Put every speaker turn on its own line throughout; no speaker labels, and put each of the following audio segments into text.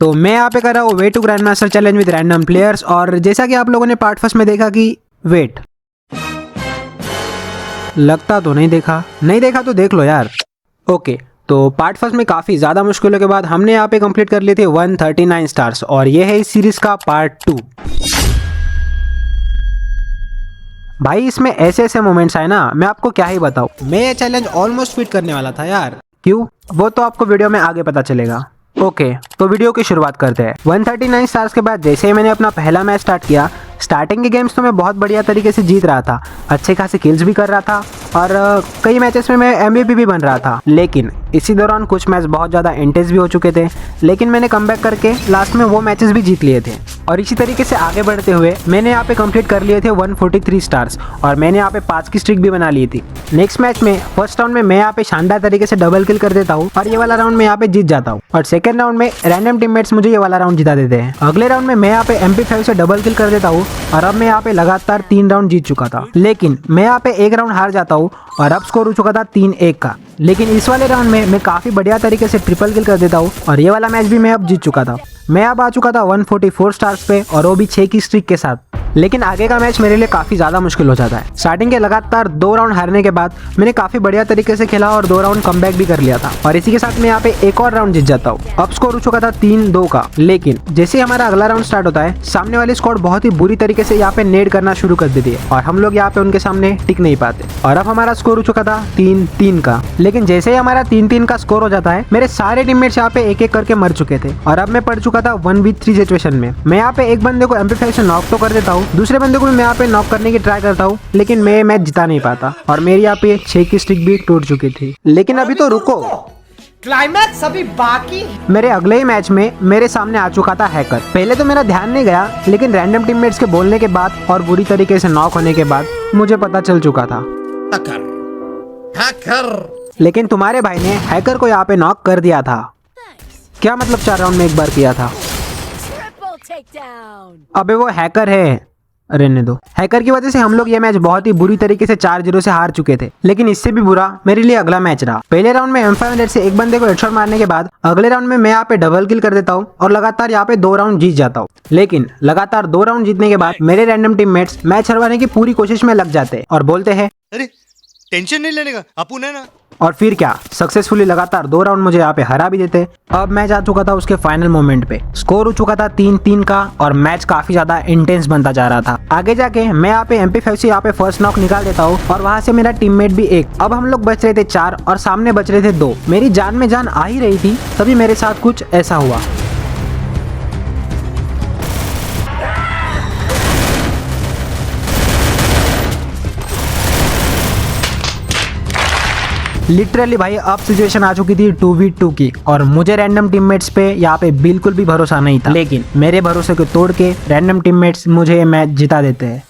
तो मैं यहाँ पे कर रहा हूँ way to grandmaster challenge with random players. और जैसा कि आप लोगों ने पार्ट फर्स्ट में देखा कि वेट लगता तो नहीं देखा तो देख लो यार। ओके, तो पार्ट फर्स्ट में काफ़ी ज़्यादा मुश्किलों के बाद हमने यहाँ पे कंप्लीट कर लिए थे 139 स्टार्स और ये है इस सीरीज़ का पार्ट 2। भाई इसमें ऐसे ऐसे मोमेंट्स आए ना, मैं आपको क्या ही बताऊँ। मैं ये चैलेंज ऑलमोस्ट फिट करने वाला था यार। क्यों, वो तो आपको वीडियो में आगे पता चलेगा। ओके, तो वीडियो की शुरुआत करते हैं। 139 स्टार्स के बाद जैसे ही मैंने अपना पहला मैच स्टार्ट किया, स्टार्टिंग के गेम्स तो मैं बहुत बढ़िया तरीके से जीत रहा था, अच्छे खासे किल्स भी कर रहा था और कई मैचेस में मैं MVP भी बन रहा था। लेकिन इसी दौरान कुछ मैच बहुत ज़्यादा इंटेंस भी हो चुके थे, लेकिन मैंने कमबैक करके लास्ट में वो मैचेस भी जीत लिए थे। और इसी तरीके से आगे बढ़ते हुए मैंने यहाँ पे कंप्लीट कर लिए थे 143 स्टार्स और मैंने यहाँ पे 5 की स्ट्रिक भी बना ली थी। नेक्स्ट मैच में फर्स्ट राउंड में मैं यहाँ पे शानदार तरीके से डबल किल कर देता हूँ और ये वाला राउंड में यहाँ पे जीत जाता हूँ। और सेकंड राउंड में रैंडम टीममेट्स मुझे ये वाला राउंड जिता देते हैं। अगले राउंड में मैं यहाँ पे MP5 से डबल किल कर देता हूँ और अब मैं यहाँ पे लगातार 3 राउंड जीत चुका था। लेकिन मैं यहाँ पे एक राउंड हार जाता हूँ और अब स्कोर हो चुका था 3-1 का। लेकिन इस वाले राउंड में मैं काफी बढ़िया तरीके से ट्रिपल किल कर देता हूँ और ये वाला मैच भी मैं अब जीत चुका था। मैं अब आ चुका था 144 स्टार्स पे और वो भी 6 की स्ट्रिक के साथ। लेकिन आगे का मैच मेरे लिए काफी ज्यादा मुश्किल हो जाता है। स्टार्टिंग के लगातार 2 राउंड हारने के बाद मैंने काफी बढ़िया तरीके से खेला और 2 राउंड कमबैक भी कर लिया था और इसी के साथ मैं यहाँ पे एक और राउंड जीत जाता हूँ। अब स्कोर हो चुका था 3-2 का। लेकिन जैसे ही हमारा अगला राउंड स्टार्ट होता है, सामने वाली स्क्वाड बहुत ही बुरी तरीके से यहाँ पे नेड करना शुरू कर देती है और हम लोग यहाँ पे उनके सामने टिक नहीं पाते। और अब हमारा स्कोर हो चुका था 3-3 का। लेकिन जैसे ही हमारा 3-3 का स्कोर हो जाता है, मेरे सारे टीममेट्स यहाँ पे एक एक करके मर चुके थे और अब मैं पड़ चुका था 1v3 सिचुएशन में। मैं यहाँ पे एक बंदे को MP5 से नॉक तो कर देता हूँ, दूसरे बंदे को मैं यहाँ पे नॉक करने की ट्राई करता हूँ, लेकिन मैं मैच जिता नहीं पाता और मेरी यहाँ पे 6 की स्ट्रिक भी टूट चुकी थी। लेकिन अभी तो रुको,
क्लाइमैक्स अभी बाकी।
मेरे अगले ही मैच में मेरे सामने आ चुका था हैकर। पहले तो मेरा ध्यान नहीं गया, लेकिन रैंडम टीममेट्स के बोलने के बाद और बुरी तरीके से नॉक होने के बाद मुझे पता चल चुका था। हैकर। लेकिन तुम्हारे भाई ने हैकर को यहाँ पे नॉक कर दिया था। क्या मतलब 4 राउंड में एक बार किया था। अबे वो हैकर है, रहने दो। हैकर की वजह से हम लोग ये मैच बहुत ही बुरी तरीके से 4-0 से हार चुके थे। लेकिन इससे भी बुरा मेरे लिए अगला मैच रहा। पहले राउंड में M500 से एक बंदे को हेडशॉट मारने के बाद अगले राउंड में मैं यहाँ पे डबल किल कर देता हूँ और लगातार यहाँ पे 2 राउंड जीत जाता हूँ। लेकिन लगातार 2 राउंड जीतने के बाद मेरे रैंडम टीममेट्स मैच हरवाने की पूरी कोशिश में लग जाते हैं और बोलते हैं,
अरे टेंशन नहीं लेने का, अपुन है ना।
और फिर क्या, सक्सेसफुली लगातार 2 राउंड मुझे यहाँ पे हरा भी देते। अब मैच आ चुका था उसके फाइनल मोमेंट पे। स्कोर हो चुका था 3-3 का और मैच काफी ज्यादा इंटेंस बनता जा रहा था। आगे जाके मैं यहाँ पे MP5 से यहाँ पे फर्स्ट नॉक निकाल देता हूँ और वहां से मेरा टीममेट भी एक। अब हम लोग बच रहे थे 4 और सामने बच रहे थे 2। मेरी जान में जान आ ही रही थी, तभी मेरे साथ कुछ ऐसा हुआ। लिटरली भाई अब सिचुएशन आ चुकी थी 2v2 की और मुझे रैंडम टीममेट्स पे यहाँ पे बिल्कुल भी भरोसा नहीं था। लेकिन मेरे भरोसे को तोड़ के रैंडम टीममेट्स मुझे मैच जिता देते हैं।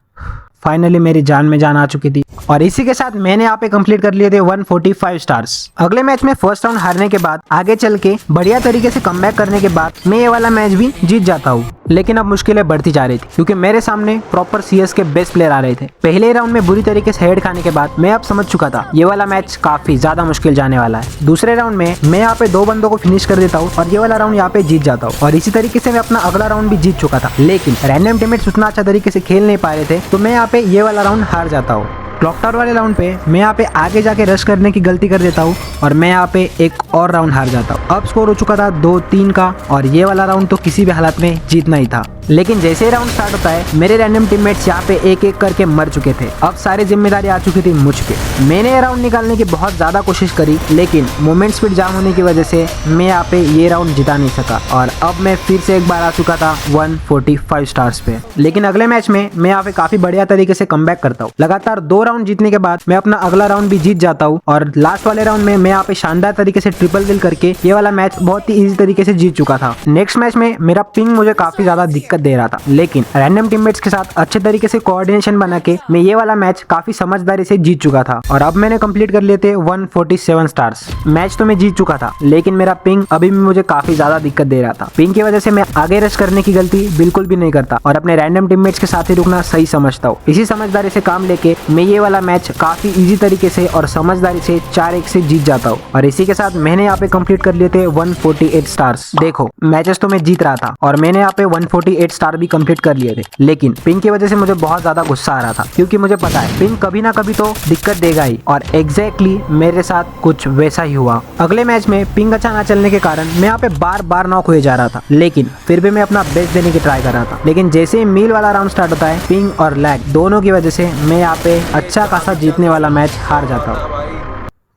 फाइनली मेरी जान में जान आ चुकी थी और इसी के साथ मैंने यहाँ पे कंप्लीट कर लिए थे 145 स्टार्स। अगले मैच में फर्स्ट राउंड हारने के बाद आगे चल के बढ़िया तरीके से कमबैक करने के बाद मैं ये वाला मैच भी जीत जाता हूँ। लेकिन अब मुश्किलें बढ़ती जा रही थी क्योंकि मेरे सामने प्रॉपर CS के बेस्ट प्लेयर आ रहे थे। पहले राउंड में बुरी तरीके से हेड खाने के बाद मैं अब समझ चुका था ये वाला मैच काफी ज्यादा मुश्किल जाने वाला है। दूसरे राउंड में मैं यहाँ पे 2 बंदों को फिनिश कर देता हूँ और ये वाला राउंड यहाँ पे जीत जाता हूँ और इसी तरीके से मैं अपना अगला राउंड भी जीत चुका था। लेकिन रैंडम टीममेट्स उतना अच्छा तरीके से खेल नहीं पा रहे थे, तो मैं यहाँ पे ये वाला राउंड हार जाता हूँ। क्लॉक टावर वाले राउंड पे मैं यहाँ पे आगे जाके रश करने की गलती कर देता हूँ और मैं यहाँ पे एक और राउंड हार जाता हूँ। अब स्कोर हो चुका था 2-3 का और ये वाला राउंड तो किसी भी हालत में जीतना ही था। लेकिन जैसे ही राउंड स्टार्ट होता है, मेरे रैंडम टीममेट्स यहाँ पे एक एक करके मर चुके थे। अब सारी जिम्मेदारी आ चुकी थी मुझ पे। मैंने ये राउंड निकालने की बहुत ज्यादा कोशिश करी, लेकिन मोमेंट स्पीड जाम होने की वजह से मैं यहाँ पे ये राउंड जिता नहीं सका और अब मैं फिर से एक बार आ चुका था 145 स्टार्स पे। लेकिन अगले मैच में मैं यहाँ पे काफी बढ़िया तरीके से कमबैक करता हूँ। लगातार 2 राउंड जीतने के बाद मैं अपना अगला राउंड भी जीत जाता हूँ और लास्ट वाले राउंड में मैं यहाँ पे शानदार तरीके से ट्रिपल किल करके ये वाला मैच बहुत ही इजी तरीके से जीत चुका था। नेक्स्ट मैच में मेरा पिंग मुझे काफी ज्यादा दिक्कत दिक्कत दे रहा था, लेकिन रैंडम टीममेट्स के साथ अच्छे तरीके से कोऑर्डिनेशन बना के मैं ये वाला मैच काफी समझदारी से जीत चुका था और अब मैंने कंप्लीट कर लिए थे 147 स्टार्स। मैच तो मैं जीत चुका था, लेकिन मेरा पिंग अभी भी मुझे काफी ज्यादा दिक्कत दे रहा था। पिंग की वजह से मैं आगे रश करने की गलती बिल्कुल भी नहीं करता और अपने रैंडम टीममेट्स के साथ ही रुकना सही समझता हूँ। इसी समझदारी से काम लेके मैं ये वाला मैच काफी इजी तरीके से और समझदारी से 4-1 से जीत जाता हूँ और इसी के साथ मैंने यहाँ पे कंप्लीट कर लिए थे 148 स्टार्स। देखो मैचेस तो मैं जीत रहा था और मैंने यहाँ पे 148 स्टार भी कंप्लीट कर लिए थे, लेकिन पिंग की वजह से मुझे बहुत ज्यादा गुस्सा आ रहा था क्योंकि मुझे पता है पिंग कभी ना कभी तो दिक्कत देगा ही और एग्जैक्टली मेरे साथ कुछ वैसा ही हुआ। अगले मैच में पिंग अच्छा ना चलने के कारण मैं यहाँ पे बार बार नॉक हुए जा रहा था, लेकिन फिर भी मैं अपना बेस्ट देने की ट्राई कर रहा था। लेकिन जैसे ही मील वाला राउंड स्टार्ट होता है, पिंग और लैग दोनों की वजह से मैं यहाँ पे अच्छा खासा जीतने वाला मैच हार जाता हूँ।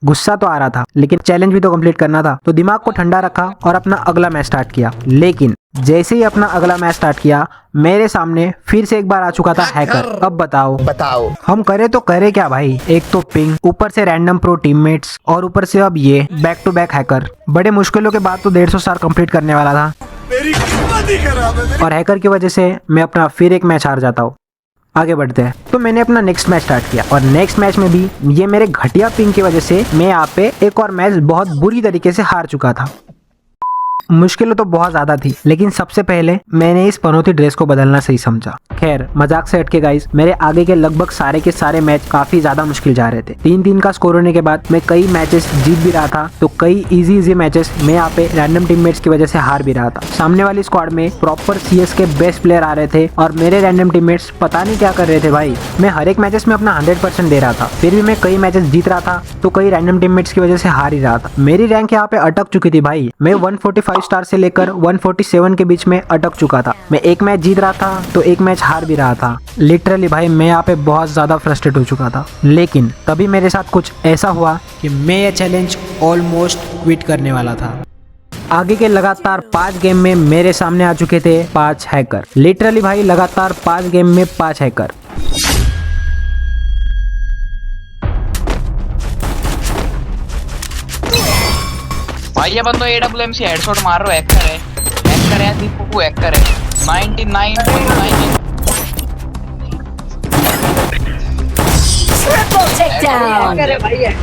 गुस्सा तो आ रहा था, लेकिन चैलेंज भी तो कंप्लीट करना था, तो दिमाग को ठंडा रखा और अपना अगला मैच स्टार्ट किया। लेकिन जैसे ही अपना अगला मैच स्टार्ट किया, मेरे सामने फिर से एक बार आ चुका था हैकर। अब बताओ हम करे तो करे क्या भाई? एक तो पिंग, ऊपर से रैंडम प्रो टीममेट्स और ऊपर से अब ये बैक टू बैक हैकर। बड़े मुश्किलों के बाद तो 150 स्टार कंप्लीट करने वाला था,
मेरी किस्मत ही खराब है।
और हैकर की वजह से मैं अपना फिर एक मैच हार जाता हूँ। आगे बढ़ते हैं, तो मैंने अपना नेक्स्ट मैच स्टार्ट किया और नेक्स्ट मैच में भी ये मेरे घटिया पिंग की वजह से मैं यहाँ पे एक और मैच बहुत बुरी तरीके से हार चुका था। मुश्किल तो बहुत ज्यादा थी, लेकिन सबसे पहले मैंने इस पनौती ड्रेस को बदलना सही समझा। खैर मजाक से हटके गाइस, मेरे आगे के लगभग सारे के सारे मैच काफी ज्यादा मुश्किल जा रहे थे। 3-3 का स्कोर होने के बाद मैं कई मैचेस जीत भी रहा था, तो कई इजी मैचेस मैं यहाँ पे रैंडम टीममेट्स की वजह से हार भी रहा था। सामने वाली स्क्वाड में प्रॉपर CS के बेस्ट प्लेयर आ रहे थे और मेरे रैंडम टीममेट्स पता नहीं क्या कर रहे थे भाई। मैं हर एक मैचेस में अपना 100% दे रहा था, फिर भी मैं कई मैचेस जीत रहा था, तो कई रैंडम टीममेट्स की वजह से हार ही रहा था। मेरी रैंक यहाँ पे अटक चुकी थी भाई। मैं 145 स्टार से लेकर 147 के बीच में अटक चुका था। मैं एक मैच जीत रहा था तो एक मैच हार भी रहा था। लिटरली भाई मैं यहाँ पे बहुत ज्यादा फ्रस्ट्रेट हो चुका था, लेकिन तभी मेरे साथ कुछ ऐसा हुआ कि मैं ये चैलेंज ऑलमोस्ट क्विट करने वाला था। आगे के लगातार 5 गेम में मेरे सामने आ चुके थे 5 हैकर। लिटरली भाई लगातार 5 गेम में 5 हैकर।
भाई ये बंदो AWM से हेडशॉट मार रहा है। हैकर है दीपू, हैकर है 99.9।
Triple takedown.
अरे भाई है।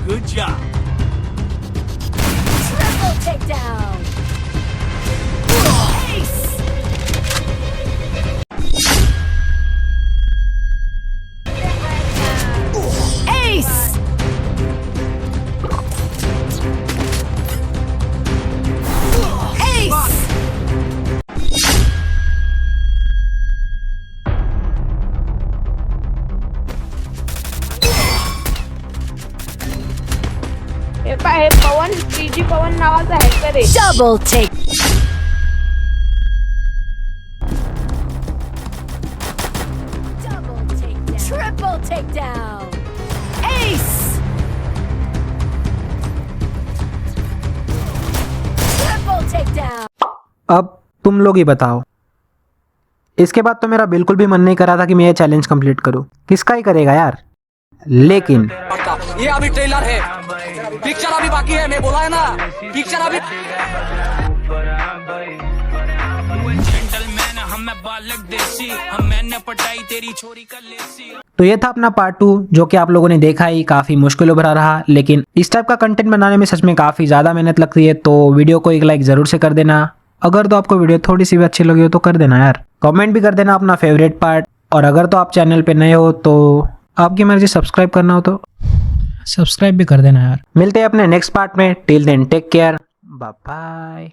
Good job.
Triple takedown. Ace. Ace. Ace.
हे पवन PG पवन नावाचा हॅकर आहे.
Double take. Double takedown. Triple takedown. Ace. Triple takedown.
अब तुम लोग ही बताओ। इसके बाद तो मेरा बिल्कुल भी मन नहीं कर रहा था कि मैं ये चैलेंज कंप्लीट करूं। किसका ही करेगा यार। लेकिन
ये अभी ट्रेलर है, पिक्चर अभी बाकी है। मैं बोला है ना, पिक्चर अभी।
तो ये था अपना पार्ट 2, जो कि आप लोगों ने देखा ही काफी मुश्किलों भरा रहा, लेकिन इस टाइप का कंटेंट बनाने में सच में काफी ज्यादा मेहनत लगती है। तो वीडियो को एक लाइक जरूर से कर देना। अगर तो आपको वीडियो थोड़ी सी भी अच्छी लगी हो तो कर देना यार। कमेंट भी कर देना अपना फेवरेट पार्ट, और अगर तो आप चैनल पे नए हो तो आपकी मर्जी, सब्सक्राइब करना हो तो सब्सक्राइब भी कर देना यार। मिलते हैं अपने नेक्स्ट पार्ट में। Till then take care, bye bye.